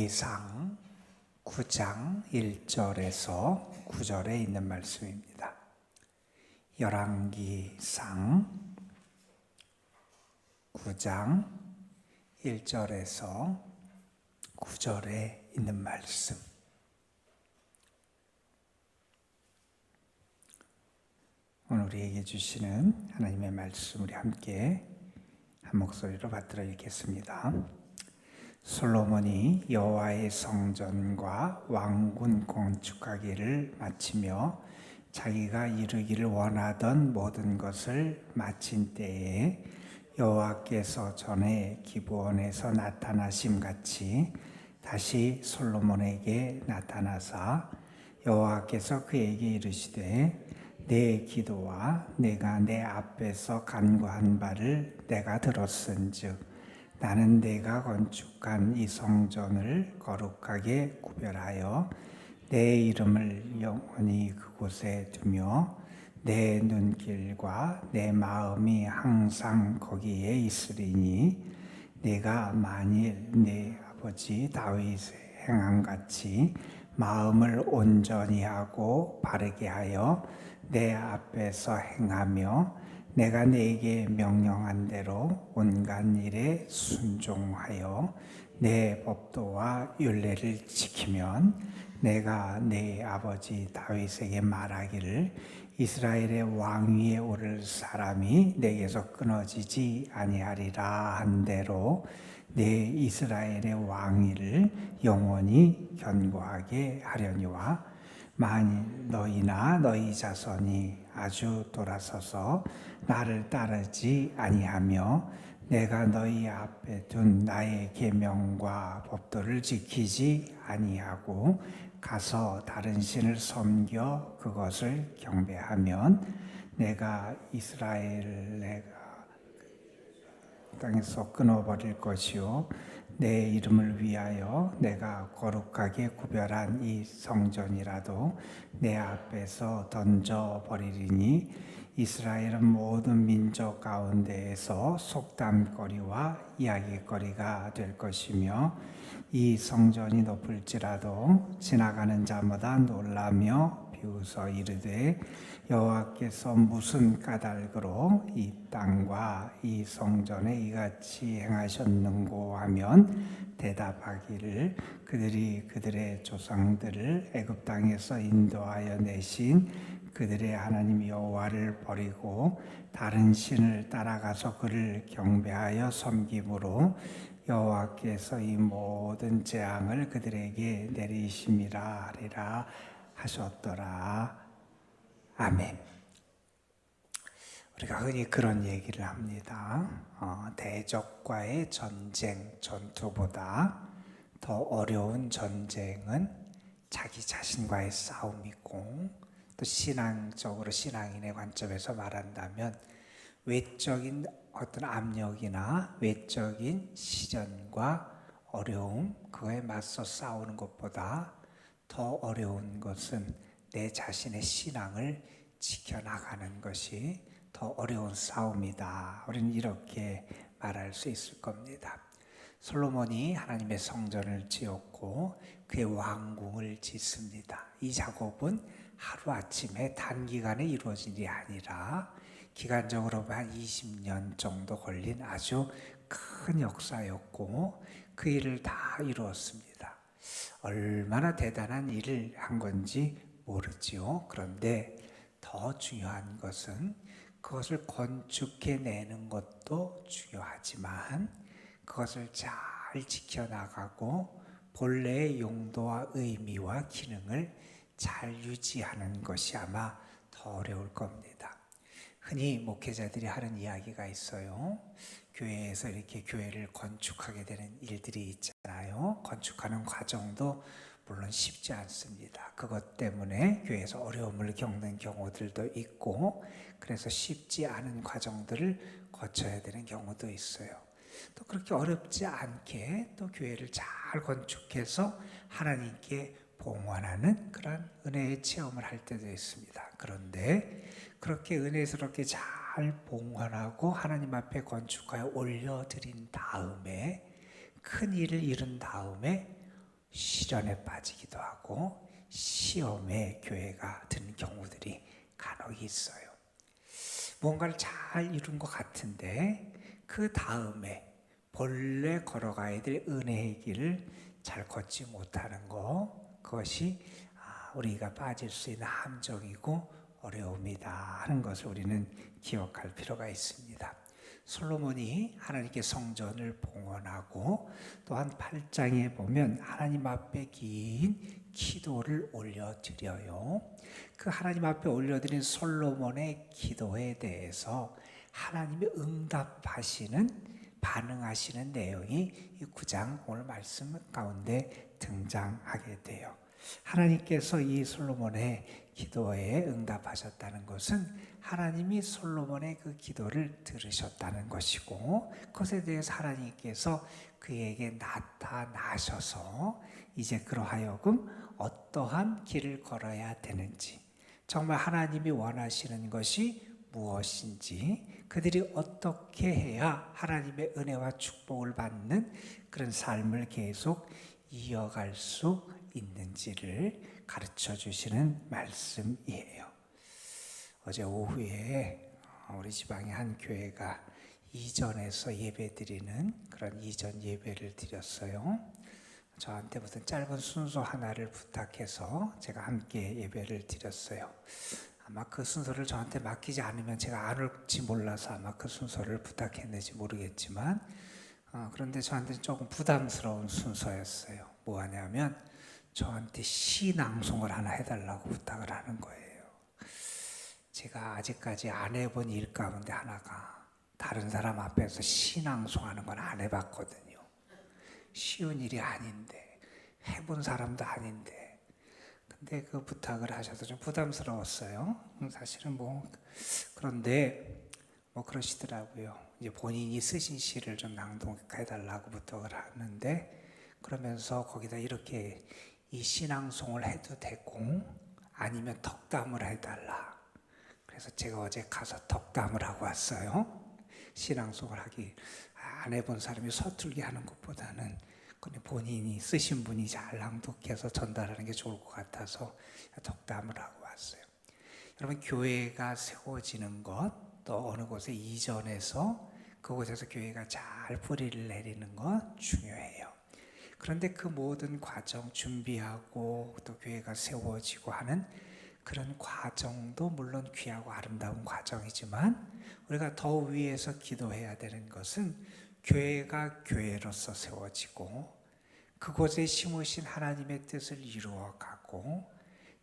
열왕기상 9장 1절에서 9절에 있는 말씀입니다. 열왕기상 9장 1절에서 9절에 있는 말씀. 오늘 우리에게 주시는 하나님의 말씀, 우리 함께 한 목소리로 받들어 읽겠습니다. 솔로몬이 여호와의 성전과 왕궁 건축하기를 마치며 자기가 이루기를 원하던 모든 것을 마친 때에 여호와께서 전에 기브온에서 나타나심 같이 다시 솔로몬에게 나타나사 여호와께서 그에게 이르시되 내 기도와 내가 내 앞에서 간구한 바를 내가 들었은즉 나는 내가 건축한 이 성전을 거룩하게 구별하여 내 이름을 영원히 그곳에 두며 내 눈길과 내 마음이 항상 거기에 있으리니 내가 만일 내 아버지 다윗의 행함같이 마음을 온전히 하고 바르게 하여 내 앞에서 행하며 내가 네게 명령한 대로 온갖 일에 순종하여 내 법도와 율례를 지키면 내가 내 아버지 다윗에게 말하기를 이스라엘의 왕 위에 오를 사람이 내게서 끊어지지 아니하리라 한 대로 내 이스라엘의 왕위를 영원히 견고하게 하려니와 만일 너희나 너희 자손이 아주 돌아서서 나를 따르지 아니하며 내가 너희 앞에 둔 나의 계명과 법도를 지키지 아니하고 가서 다른 신을 섬겨 그것을 경배하면 내가 이스라엘의 땅에서 끊어버릴 것이요 내 이름을 위하여 내가 거룩하게 구별한 이 성전이라도 내 앞에서 던져버리리니 이스라엘은 모든 민족 가운데에서 속담거리와 이야기거리가 될 것이며 이 성전이 높을지라도 지나가는 자마다 놀라며 비웃어 이르되 여호와께서 무슨 까닭으로 이 땅과 이 성전에 이같이 행하셨는고 하면 대답하기를 그들이 그들의 조상들을 애굽 땅에서 인도하여 내신 그들의 하나님 여호와를 버리고 다른 신을 따라가서 그를 경배하여 섬김으로 여호와께서 이 모든 재앙을 그들에게 내리심이라 하리라 하셨더라. 아멘. 우리가 흔히 그런 얘기를 합니다. 대적과의 전쟁, 전투보다 더 어려운 전쟁은 자기 자신과의 싸움이고, 또 신앙적으로 신앙인의 관점에서 말한다면 외적인 어떤 압력이나 외적인 시련과 어려움, 그거에 맞서 싸우는 것보다 더 어려운 것은 내 자신의 신앙을 지켜나가는 것이 더 어려운 싸움이다. 우리는 이렇게 말할 수 있을 겁니다. 솔로몬이 하나님의 성전을 지었고 그의 왕궁을 짓습니다. 이 작업은 하루아침에 단기간에 이루어진 일이 아니라 기간적으로 한 20년 정도 걸린 아주 큰 역사였고 그 일을 다 이루었습니다. 얼마나 대단한 일을 한 건지 모르지요. 그런데 더 중요한 것은 그것을 건축해내는 것도 중요하지만 그것을 잘 지켜나가고 본래의 용도와 의미와 기능을 잘 유지하는 것이 아마 더 어려울 겁니다. 흔히 목회자들이 하는 이야기가 있어요. 교회에서 이렇게 교회를 건축하게 되는 일들이 있잖아요. 건축하는 과정도 물론 쉽지 않습니다. 그것 때문에 교회에서 어려움을 겪는 경우들도 있고, 그래서 쉽지 않은 과정들을 거쳐야 되는 경우도 있어요. 또 그렇게 어렵지 않게 또 교회를 잘 건축해서 하나님께 봉헌하는 그런 은혜의 체험을 할 때도 있습니다. 그런데 그렇게 은혜스럽게 잘 봉헌하고 하나님 앞에 건축하여 올려드린 다음에 큰 일을 이룬 다음에 시련에 빠지기도 하고 시험에 교회가 드는 경우들이 간혹 있어요. 무언가를 잘 이룬 것 같은데 그 다음에 본래 걸어가야 될 은혜의 길을 잘 걷지 못하는 것, 그것이 우리가 빠질 수 있는 함정이고 어려움이다 하는 것을 우리는 기억할 필요가 있습니다. 솔로몬이 하나님께 성전을 봉헌하고 또한 8장에 보면 하나님 앞에 긴 기도를 올려드려요. 그 하나님 앞에 올려드린 솔로몬의 기도에 대해서 하나님이 응답하시는, 반응하시는 내용이 이 9장 오늘 말씀 가운데 등장하게 돼요. 하나님께서 이 솔로몬의 기도에 응답하셨다는 것은 하나님이 솔로몬의 그 기도를 들으셨다는 것이고, 그것에 대해서 하나님께서 그에게 나타나셔서 이제 그러하여금 어떠한 길을 걸어야 되는지, 정말 하나님이 원하시는 것이 무엇인지, 그들이 어떻게 해야 하나님의 은혜와 축복을 받는 그런 삶을 계속 이어갈 수 있는지를 가르쳐 주시는 말씀이에요. 어제 오후에 우리 지방의 한 교회가 이전에서 예배 드리는 그런 이전 예배를 드렸어요. 저한테 무슨 짧은 순서 하나를 부탁해서 제가 함께 예배를 드렸어요. 아마 그 순서를 저한테 맡기지 않으면 제가 안 올지 몰라서 아마 그 순서를 부탁했는지 모르겠지만, 그런데 저한테는 조금 부담스러운 순서였어요. 뭐 하냐면 저한테 시 낭송을 하나 해달라고 부탁을 하는 거예요. 제가 아직까지 안 해본 일 가운데 하나가 다른 사람 앞에서 시 낭송하는 건 안 해봤거든요. 쉬운 일이 아닌데, 해본 사람도 아닌데, 근데 그 부탁을 하셔서 좀 부담스러웠어요. 사실은 그런데 그러시더라고요. 이제 본인이 쓰신 시를 좀 낭독해달라고 부탁을 하는데, 그러면서 거기다 이렇게 이 시낭송을 해도 되고 아니면 덕담을 해달라. 그래서 제가 어제 가서 덕담을 하고 왔어요. 시낭송을 안 해본 사람이 서툴게 하는 것보다는 그냥 본인이 쓰신 분이 잘 낭독해서 전달하는 게 좋을 것 같아서 덕담을 하고 왔어요. 여러분, 교회가 세워지는 것, 또 어느 곳에 이전해서 그곳에서 교회가 잘 뿌리를 내리는 것 중요해요. 그런데 그 모든 과정, 준비하고 또 교회가 세워지고 하는 그런 과정도 물론 귀하고 아름다운 과정이지만, 우리가 더 위에서 기도해야 되는 것은 교회가 교회로서 세워지고 그곳에 심으신 하나님의 뜻을 이루어가고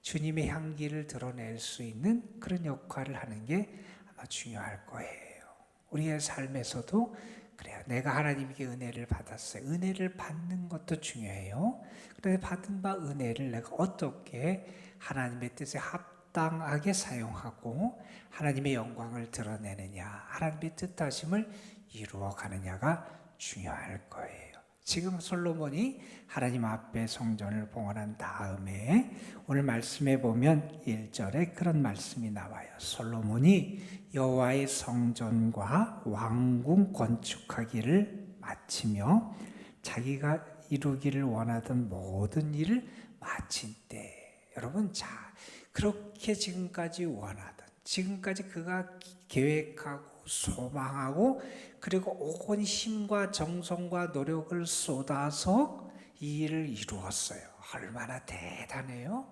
주님의 향기를 드러낼 수 있는 그런 역할을 하는 게 아마 중요할 거예요. 우리의 삶에서도 그래요. 내가 하나님께 은혜를 받았어요. 은혜를 받는 것도 중요해요. 그런데 받은 바 은혜를 내가 어떻게 하나님의 뜻에 합당하게 사용하고 하나님의 영광을 드러내느냐, 하나님의 뜻하심을 이루어가느냐가 중요할 거예요. 지금 솔로몬이 하나님 앞에 성전을 봉헌한 다음에 오늘 말씀에 보면 1절에 그런 말씀이 나와요. 솔로몬이 여호와의 성전과 왕궁 건축하기를 마치며 자기가 이루기를 원하던 모든 일을 마친 때, 여러분, 그렇게 지금까지 원하던, 지금까지 그가 계획하고 소망하고 그리고 온 힘과 정성과 노력을 쏟아서 이 일을 이루었어요. 얼마나 대단해요.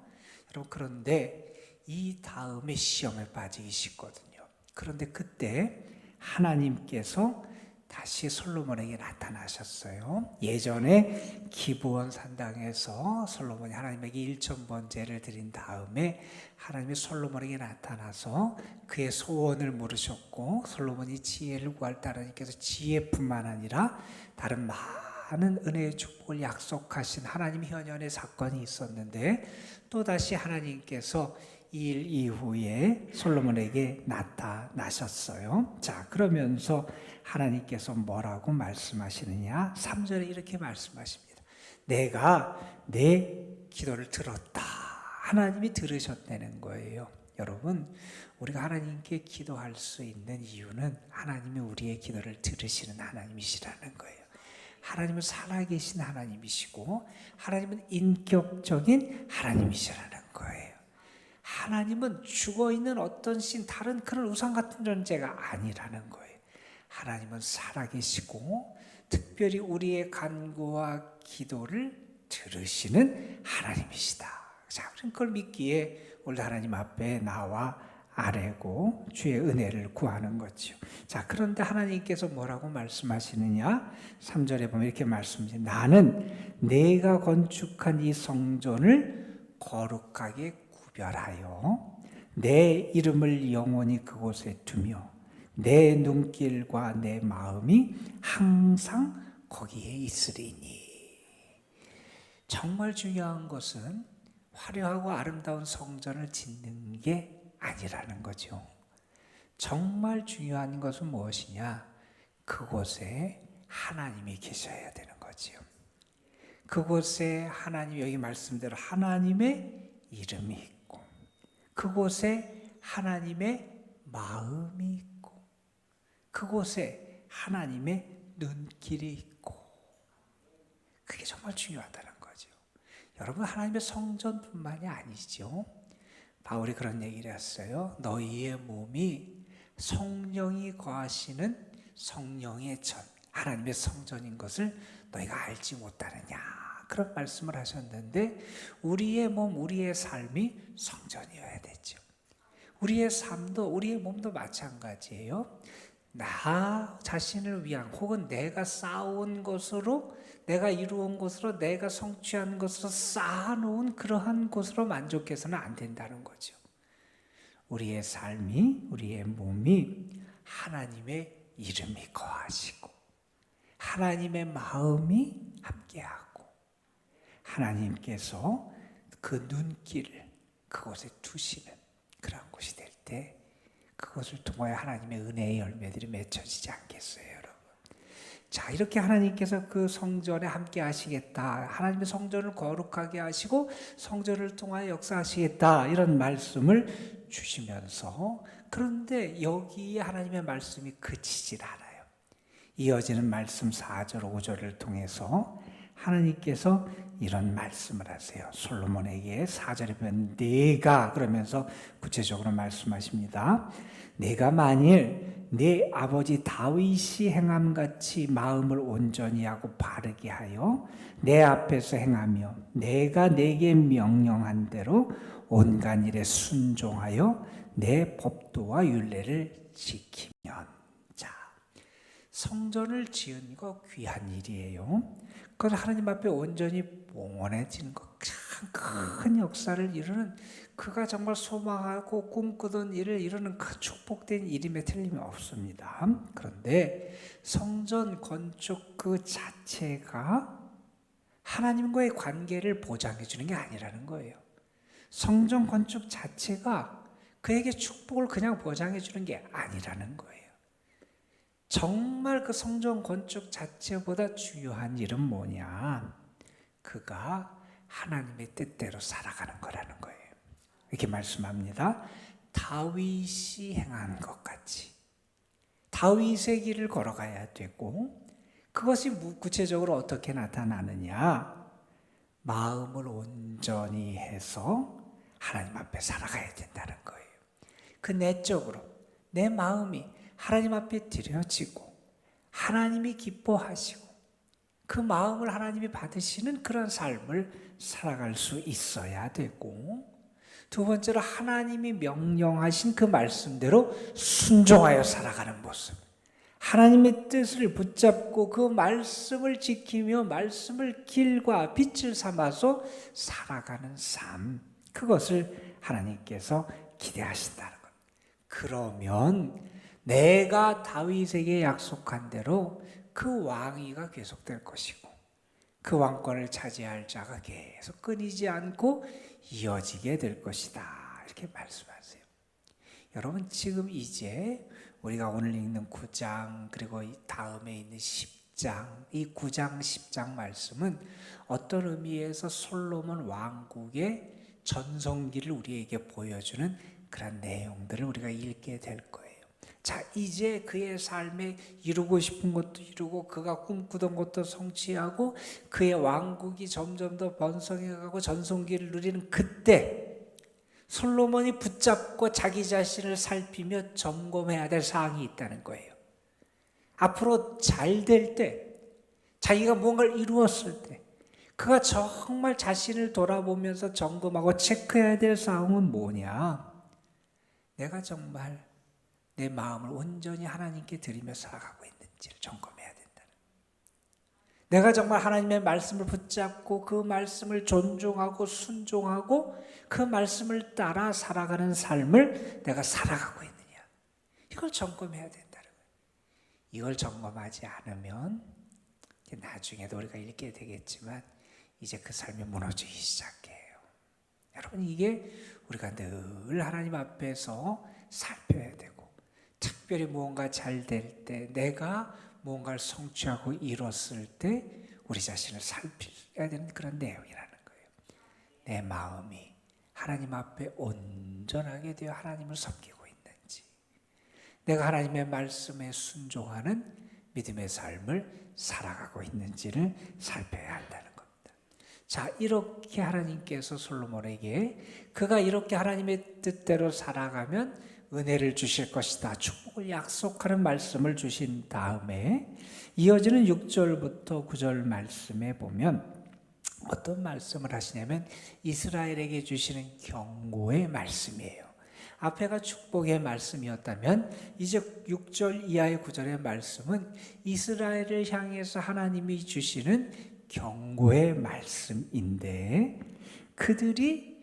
여러분, 그런데 이 다음에 시험에 빠지기 쉽거든요. 그런데 그때 하나님께서 다시 솔로몬에게 나타나셨어요. 예전에 기브온 산당에서 솔로몬이 하나님에게 1,000번제를 드린 다음에 하나님이 솔로몬에게 나타나서 그의 소원을 물으셨고, 솔로몬이 지혜를 구할 때 하나님께서 지혜뿐만 아니라 다른 많은 은혜의 축복을 약속하신 하나님 현현의 사건이 있었는데, 또다시 하나님께서 이 일 이후에 솔로몬에게 나타나셨어요. 자, 그러면서 하나님께서 뭐라고 말씀하시느냐? 3절에 이렇게 말씀하십니다. 내가 내 기도를 들었다. 하나님이 들으셨다는 거예요. 여러분, 우리가 하나님께 기도할 수 있는 이유는 하나님이 우리의 기도를 들으시는 하나님이시라는 거예요. 하나님은 살아계신 하나님이시고 하나님은 인격적인 하나님이시라는 거예요. 하나님은 죽어있는 어떤 신, 다른 그런 우상 같은 존재가 아니라는 거예요. 하나님은 살아계시고 특별히 우리의 간구와 기도를 들으시는 하나님이시다. 자, 그걸 믿기에 오늘 하나님 앞에 나와 아뢰고 주의 은혜를 구하는 거죠. 자, 그런데 하나님께서 뭐라고 말씀하시느냐? 3절에 보면 이렇게 말씀하세요. 나는 내가 건축한 이 성전을 거룩하게 구별하여 내 이름을 영원히 그곳에 두며 내 눈길과 내 마음이 항상 거기에 있으리니. 정말 중요한 것은 화려하고 아름다운 성전을 짓는 게 아니라는 거죠. 정말 중요한 것은 무엇이냐? 그곳에 하나님이 계셔야 되는 거죠. 그곳에 하나님, 여기 말씀대로 하나님의 이름이 있고 그곳에 하나님의 마음이 있고 그곳에 하나님의 눈길이 있고, 그게 정말 중요하다는 거죠. 여러분, 하나님의 성전뿐만이 아니죠. 바울이 그런 얘기를 했어요. 너희의 몸이 성령이 거하시는 성령의 전, 하나님의 성전인 것을 너희가 알지 못하느냐, 그런 말씀을 하셨는데, 우리의 몸, 우리의 삶이 성전이어야 되죠. 우리의 삶도, 우리의 몸도 마찬가지예요. 나 자신을 위한, 혹은 내가 쌓아온 것으로, 내가 이루은 것으로, 내가 성취한 것으로 쌓아놓은 그러한 것으로 만족해서는 안 된다는 거죠. 우리의 삶이, 우리의 몸이 하나님의 이름이 거하시고 하나님의 마음이 함께하고 하나님께서 그 눈길을 그곳에 두시는 그런 곳이 될 때, 그것을 통하여 하나님의 은혜의 열매들이 맺혀지지 않겠어요, 여러분? 자, 이렇게 하나님께서 그 성전에 함께 하시겠다, 하나님의 성전을 거룩하게 하시고 성전을 통하여 역사하시겠다, 이런 말씀을 주시면서, 그런데 여기에 하나님의 말씀이 그치질 않아요. 이어지는 말씀 4절 5절을 통해서 하나님께서 이런 말씀을 하세요. 솔로몬에게 4절에 보면 네가, 그러면서 구체적으로 말씀하십니다. 네가 만일 네 아버지 다윗이 행함같이 마음을 온전히 하고 바르게 하여 내 앞에서 행하며 내가 내게 명령한 대로 온갖 일에 순종하여 내 법도와 윤례를 지키면. 자, 성전을 지은 거 귀한 일이에요. 그건 하나님 앞에 온전히 봉헌해지는 것, 참 큰 역사를 이루는, 그가 정말 소망하고 꿈꾸던 일을 이루는 그 축복된 일임에 틀림이 없습니다. 그런데 성전 건축 그 자체가 하나님과의 관계를 보장해 주는 게 아니라는 거예요. 성전 건축 자체가 그에게 축복을 그냥 보장해 주는 게 아니라는 거예요. 정말 그 성전 건축 자체보다 중요한 일은 뭐냐? 그가 하나님의 뜻대로 살아가는 거라는 거예요. 이렇게 말씀합니다. 다윗이 행한 것 같이 다윗의 길을 걸어가야 되고, 그것이 구체적으로 어떻게 나타나느냐? 마음을 온전히 해서 하나님 앞에 살아가야 된다는 거예요. 그 내적으로 내 마음이 하나님 앞에 드려지고 하나님이 기뻐하시고 그 마음을 하나님이 받으시는 그런 삶을 살아갈 수 있어야 되고, 두 번째로 하나님이 명령하신 그 말씀대로 순종하여 살아가는 모습, 하나님의 뜻을 붙잡고 그 말씀을 지키며 말씀을 길과 빛을 삼아서 살아가는 삶, 그것을 하나님께서 기대하신다는 것. 그러면 내가 다윗에게 약속한 대로 그 왕위가 계속될 것이고 그 왕권을 차지할 자가 계속 끊이지 않고 이어지게 될 것이다, 이렇게 말씀하세요. 여러분, 지금 이제 우리가 오늘 읽는 9장 그리고 다음에 있는 10장, 이 9장 10장 말씀은 어떤 의미에서 솔로몬 왕국의 전성기를 우리에게 보여주는 그런 내용들을 우리가 읽게 될 거예요. 자, 이제 그의 삶에 이루고 싶은 것도 이루고 그가 꿈꾸던 것도 성취하고 그의 왕국이 점점 더 번성해가고 전성기를 누리는 그때 솔로몬이 붙잡고 자기 자신을 살피며 점검해야 될 사항이 있다는 거예요. 앞으로 잘 될 때, 자기가 무언가를 이루었을 때 그가 정말 자신을 돌아보면서 점검하고 체크해야 될 사항은 뭐냐? 내가 정말 내 마음을 온전히 하나님께 드리며 살아가고 있는지를 점검해야 된다는. 내가 정말 하나님의 말씀을 붙잡고 그 말씀을 존중하고 순종하고 그 말씀을 따라 살아가는 삶을 내가 살아가고 있느냐. 이걸 점검해야 된다는 거예요. 이걸 점검하지 않으면 나중에도 우리가 읽게 되겠지만 이제 그 삶이 무너지기 시작해요. 여러분, 이게 우리가 늘 하나님 앞에서 살펴야 되고 특별히 무언가 잘 될 때, 내가 무언가를 성취하고 이뤘을 때 우리 자신을 살펴야 되는 그런 내용이라는 거예요. 내 마음이 하나님 앞에 온전하게 되어 하나님을 섬기고 있는지, 내가 하나님의 말씀에 순종하는 믿음의 삶을 살아가고 있는지를 살펴야 한다는 겁니다. 자, 이렇게 하나님께서 솔로몬에게 그가 이렇게 하나님의 뜻대로 살아가면 은혜를 주실 것이다, 축복을 약속하는 말씀을 주신 다음에 이어지는 6절부터 9절 말씀에 보면 어떤 말씀을 하시냐면 이스라엘에게 주시는 경고의 말씀이에요. 앞에가 축복의 말씀이었다면 이제 6절 이하의 9절의 말씀은 이스라엘을 향해서 하나님이 주시는 경고의 말씀인데, 그들이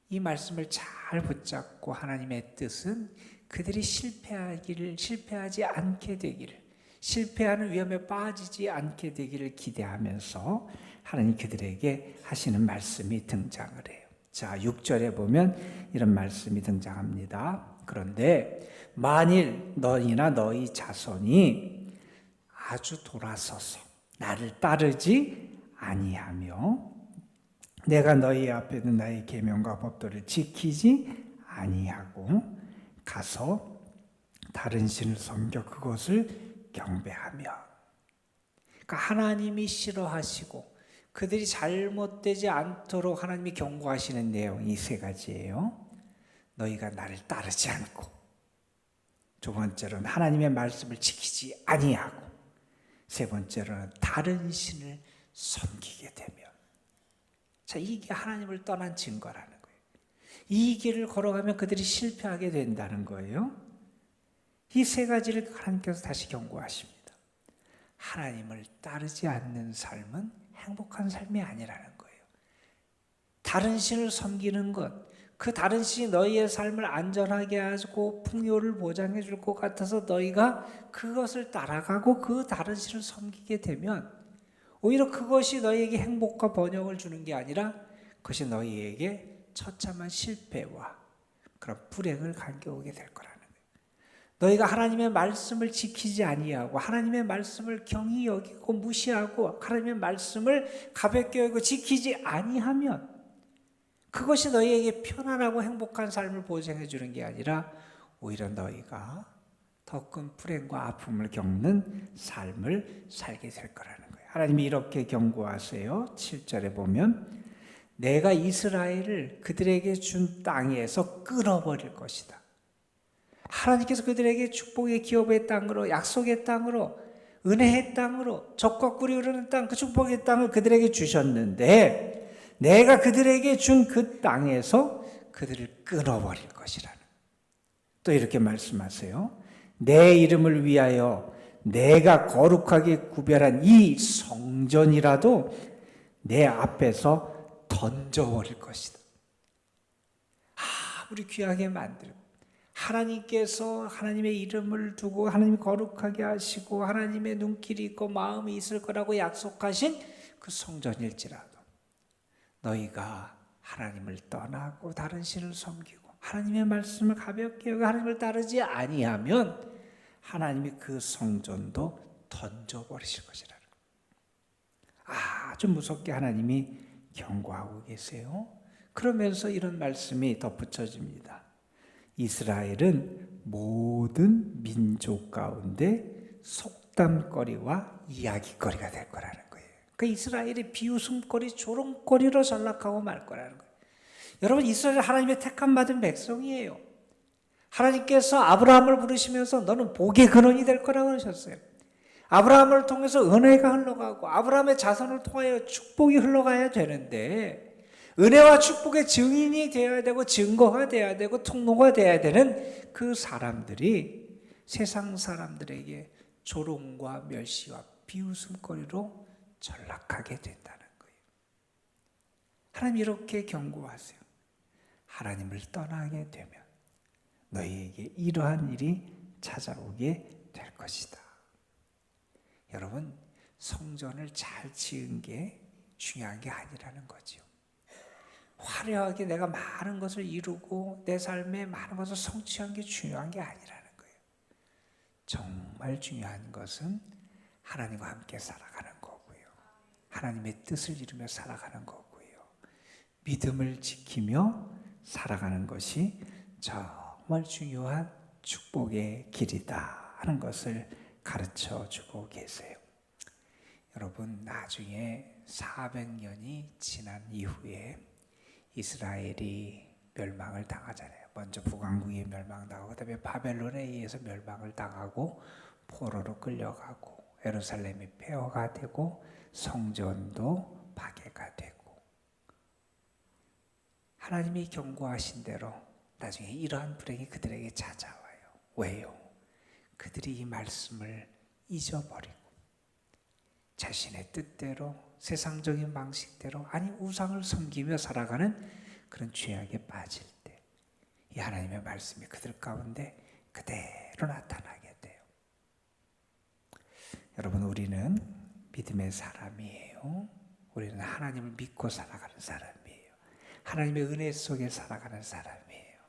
이 말씀을 잘 붙잡고 하나님의 뜻은 그들이 실패하지 않게 되기를, 실패하는 위험에 빠지지 않게 되기를 기대하면서 하나님 그들에게 하시는 말씀이 등장을 해요. 자, 6절에 보면 이런 말씀이 등장합니다. 그런데 만일 너희나 너희 자손이 아주 돌아서서 나를 따르지 아니하며 내가 너희 앞에 둔 나의 계명과 법도를 지키지 아니하고 가서 다른 신을 섬겨 그것을 경배하며. 그러니까 하나님이 싫어하시고 그들이 잘못되지 않도록 하나님이 경고하시는 내용이 세 가지예요. 너희가 나를 따르지 않고, 두 번째로는 하나님의 말씀을 지키지 아니하고, 세 번째로는 다른 신을 섬기게 되면. 자, 이게 하나님을 떠난 증거라는 거예요. 이 길을 걸어가면 그들이 실패하게 된다는 거예요. 이 세 가지를 하나님께서 다시 경고하십니다. 하나님을 따르지 않는 삶은 행복한 삶이 아니라는 거예요. 다른 신을 섬기는 것, 그 다른 신이 너희의 삶을 안전하게 하고 풍요를 보장해 줄 것 같아서 너희가 그것을 따라가고 그 다른 신을 섬기게 되면 오히려 그것이 너희에게 행복과 번영을 주는 게 아니라 그것이 너희에게 처참한 실패와 그런 불행을 간겨오게 될 거라는 거예요. 너희가 하나님의 말씀을 지키지 아니하고 하나님의 말씀을 경히 여기고 무시하고 하나님의 말씀을 가볍게 여기고 지키지 아니하면 그것이 너희에게 편안하고 행복한 삶을 보장해 주는 게 아니라 오히려 너희가 더 큰 불행과 아픔을 겪는 삶을 살게 될 거라는 거예요. 하나님이 이렇게 경고하세요. 7절에 보면 내가 이스라엘을 그들에게 준 땅에서 끊어버릴 것이다. 하나님께서 그들에게 축복의 기업의 땅으로, 약속의 땅으로, 은혜의 땅으로, 적과 꿀이 흐르는 땅, 그 축복의 땅을 그들에게 주셨는데 내가 그들에게 준 그 땅에서 그들을 끊어버릴 것이라는. 또 이렇게 말씀하세요. 내 이름을 위하여 내가 거룩하게 구별한 이 성전이라도 내 앞에서 던져버릴 것이다. 아무리 귀하게 만들고 하나님께서 하나님의 이름을 두고 하나님이 거룩하게 하시고 하나님의 눈길이 있고 마음이 있을 거라고 약속하신 그 성전일지라도 너희가 하나님을 떠나고 다른 신을 섬기고 하나님의 말씀을 가볍게 여기고 하나님을 따르지 아니하면 하나님이 그 성전도 던져버리실 것이라는 거예요. 아주 무섭게 하나님이 경고하고 계세요. 그러면서 이런 말씀이 덧붙여집니다. 이스라엘은 모든 민족 가운데 속담거리와 이야기거리가 될 거라는 거예요. 그 이스라엘이 비웃음거리, 조롱거리로 전락하고 말 거라는 거예요. 여러분, 이스라엘 하나님의 택함 받은 백성이에요. 하나님께서 아브라함을 부르시면서 너는 복의 근원이 될 거라고 그러셨어요. 아브라함을 통해서 은혜가 흘러가고 아브라함의 자손을 통하여 축복이 흘러가야 되는데, 은혜와 축복의 증인이 되어야 되고 증거가 되어야 되고 통로가 되어야 되는 그 사람들이 세상 사람들에게 조롱과 멸시와 비웃음거리로 전락하게 된다는 거예요. 하나님 이렇게 경고하세요. 하나님을 떠나게 되면 너희에게 이러한 일이 찾아오게 될 것이다. 여러분, 성전을 잘 지은 게 중요한 게 아니라는 거죠. 화려하게 내가 많은 것을 이루고 내 삶에 많은 것을 성취한 게 중요한 게 아니라는 거예요. 정말 중요한 것은 하나님과 함께 살아가는 거고요. 하나님의 뜻을 이루며 살아가는 거고요. 믿음을 지키며 살아가는 것이 정말 중요한 축복의 길이다 하는 것을 가르쳐 주고 계세요. 여러분, 나중에 400년이 지난 이후에 이스라엘이 멸망을 당하잖아요. 먼저 북왕국이 멸망당하고 그다음에 바벨론에 의해서 멸망을 당하고 포로로 끌려가고 예루살렘이 폐허가 되고 성전도 파괴가 되고, 하나님이 경고하신 대로 나중에 이러한 불행이 그들에게 찾아와요. 왜요? 그들이 이 말씀을 잊어버리고 자신의 뜻대로 세상적인 방식대로, 아니 우상을 섬기며 살아가는 그런 죄악에 빠질 때 이 하나님의 말씀이 그들 가운데 그대로 나타나게 돼요. 여러분, 우리는 믿음의 사람이에요. 우리는 하나님을 믿고 살아가는 사람이에요. 하나님의 은혜 속에 살아가는 사람이에요.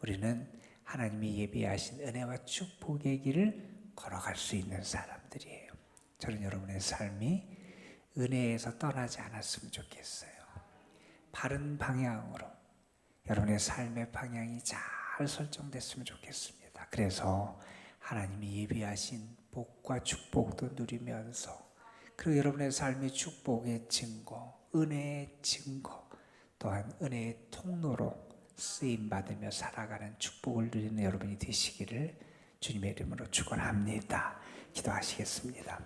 우리는 하나님이 예비하신 은혜와 축복의 길을 걸어갈 수 있는 사람들이에요. 저는 여러분의 삶이 은혜에서 떠나지 않았으면 좋겠어요. 바른 방향으로 여러분의 삶의 방향이 잘 설정됐으면 좋겠습니다. 그래서 하나님이 예비하신 복과 축복도 누리면서, 그리고 여러분의 삶의 축복의 증거, 은혜의 증거, 또한 은혜의 통로로 쓰임받으며 살아가는 축복을 누리는 여러분이 되시기를 주님의 이름으로 축원합니다. 기도하시겠습니다.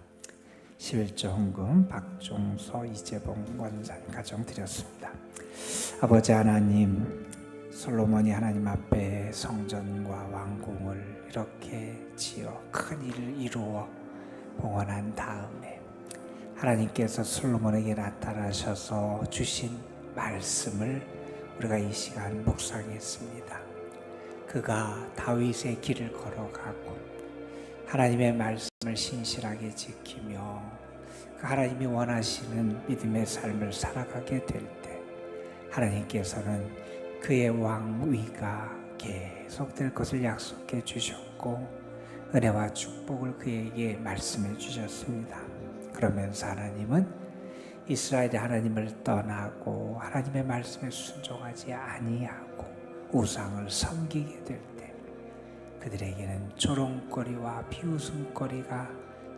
11조 헌금 박종서, 이재봉, 원산 가정 드렸습니다. 아버지 하나님, 솔로몬이 하나님 앞에 성전과 왕궁을 이렇게 지어 큰 일을 이루어 봉헌한 다음에 하나님께서 솔로몬에게 나타나셔서 주신 말씀을 우리가 이 시간 묵상했습니다. 그가 다윗의 길을 걸어가고 하나님의 말씀을 신실하게 지키며 그 하나님이 원하시는 믿음의 삶을 살아가게 될 때 하나님께서는 그의 왕위가 계속될 것을 약속해 주셨고 은혜와 축복을 그에게 말씀해 주셨습니다. 그러면서 하나님은 이스라엘이 하나님을 떠나고 하나님의 말씀에 순종하지 아니하고 우상을 섬기게 될 때 그들에게는 조롱거리와 비웃음거리가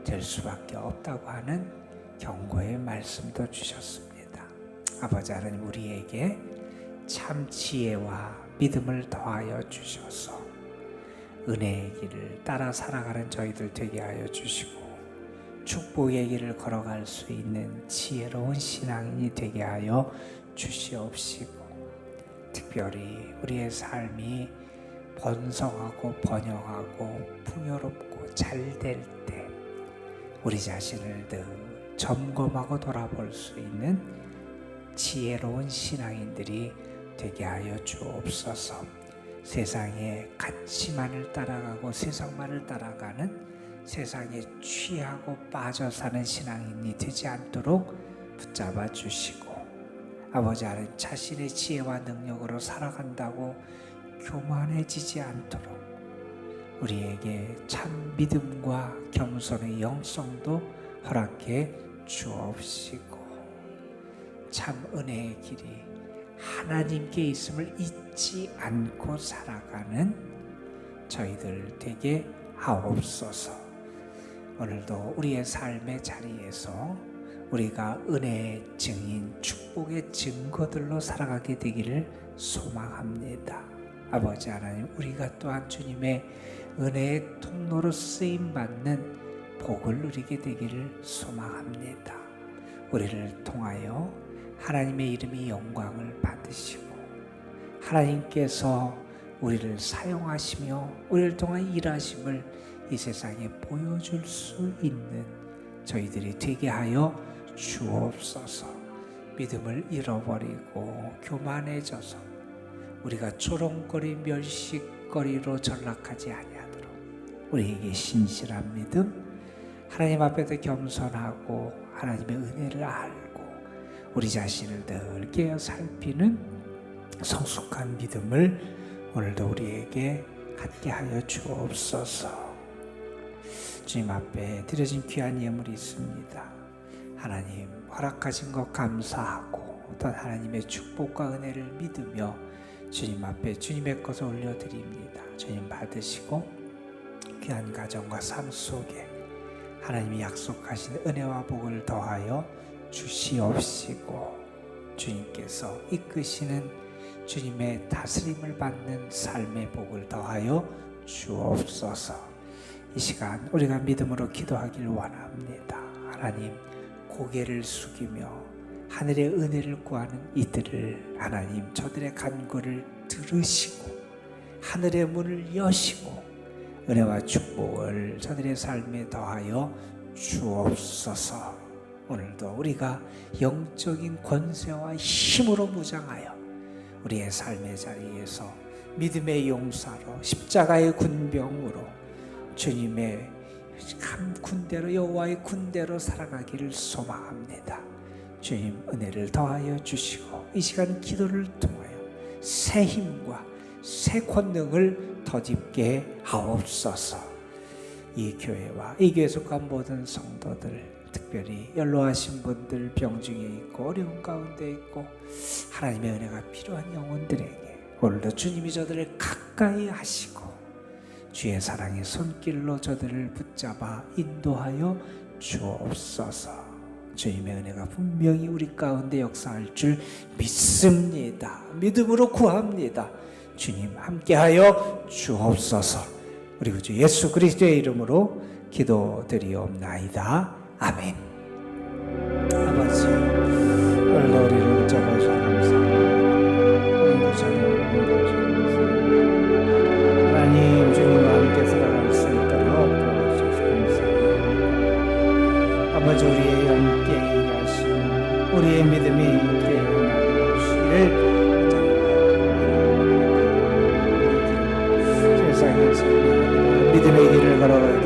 될 수밖에 없다고 하는 경고의 말씀도 주셨습니다. 아버지 하나님, 우리에게 참 지혜와 믿음을 더하여 주셔서 은혜의 길을 따라 살아가는 저희들 되게 하여 주시고 축복의 길을 걸어갈 수 있는 지혜로운 신앙인이 되게 하여 주시옵시고, 특별히 우리의 삶이 번성하고 번영하고 풍요롭고 잘 될 때 우리 자신을 늘 점검하고 돌아볼 수 있는 지혜로운 신앙인들이 되게 하여 주옵소서. 세상의 가치만을 따라가고 세상만을 따라가는 세상에 취하고 빠져 사는 신앙인이 되지 않도록 붙잡아 주시고, 아버지 하나님, 자신의 지혜와 능력으로 살아간다고 교만해지지 않도록 우리에게 참 믿음과 겸손의 영성도 허락해 주옵시고, 참 은혜의 길이 하나님께 있음을 잊지 않고 살아가는 저희들 되게 하옵소서. 오늘도 우리의 삶의 자리에서 우리가 은혜의 증인, 축복의 증거들로 살아가게 되기를 소망합니다. 아버지 하나님, 우리가 또한 주님의 은혜의 통로로 쓰임받는 복을 누리게 되기를 소망합니다. 우리를 통하여 하나님의 이름이 영광을 받으시고 하나님께서 우리를 사용하시며 우리를 통한 일하심을 이 세상에 보여줄 수 있는 저희들이 되게 하여 주옵소서. 믿음을 잃어버리고 교만해져서 우리가 조롱거리 멸시거리로 전락하지 아니하도록 우리에게 신실한 믿음, 하나님 앞에서 겸손하고 하나님의 은혜를 알고 우리 자신을 늘 깨어 살피는 성숙한 믿음을 오늘도 우리에게 갖게 하여 주옵소서. 주님 앞에 드려진 귀한 예물이 있습니다. 하나님 허락하신 것 감사하고 어떤 하나님의 축복과 은혜를 믿으며 주님 앞에 주님의 것을 올려드립니다. 주님 받으시고 귀한 가정과 삶 속에 하나님이 약속하신 은혜와 복을 더하여 주시옵시고 주님께서 이끄시는 주님의 다스림을 받는 삶의 복을 더하여 주옵소서. 이 시간 우리가 믿음으로 기도하길 원합니다. 하나님, 고개를 숙이며 하늘의 은혜를 구하는 이들을 하나님 저들의 간구를 들으시고 하늘의 문을 여시고 은혜와 축복을 저들의 삶에 더하여 주옵소서. 오늘도 우리가 영적인 권세와 힘으로 무장하여 우리의 삶의 자리에서 믿음의 용사로 십자가의 군병으로 주님의 한 군대로 여호와의 군대로 살아가기를 소망합니다. 주님 은혜를 더하여 주시고 이 시간 기도를 통하여 새 힘과 새 권능을 덧입게 하옵소서. 이 교회와 이 교회 속한 모든 성도들, 특별히 연로하신 분들, 병중에 있고 어려운 가운데 있고 하나님의 은혜가 필요한 영혼들에게 오늘도 주님이 저들을 가까이 하시고 주의 사랑의 손길로 저들을 붙잡아 인도하여 주옵소서. 주님의 은혜가 분명히 우리 가운데 역사할 줄 믿습니다. 믿음으로 구합니다. 주님 함께하여 주옵소서. 우리 구주 예수 그리스도의 이름으로 기도드리옵나이다. 아멘. 아버지, 오늘도 우리를 붙잡아주셔서 감사합니다. 오늘도 저를 인도하셔서 하나님, 주님과 함께 살아갈 수 있도록 도와주셔서 감사합니다. 아버지, 우리의 함께 일하시고 우리의 믿음이 깨어나시기를 세상에서 믿음의 길을 걸어가야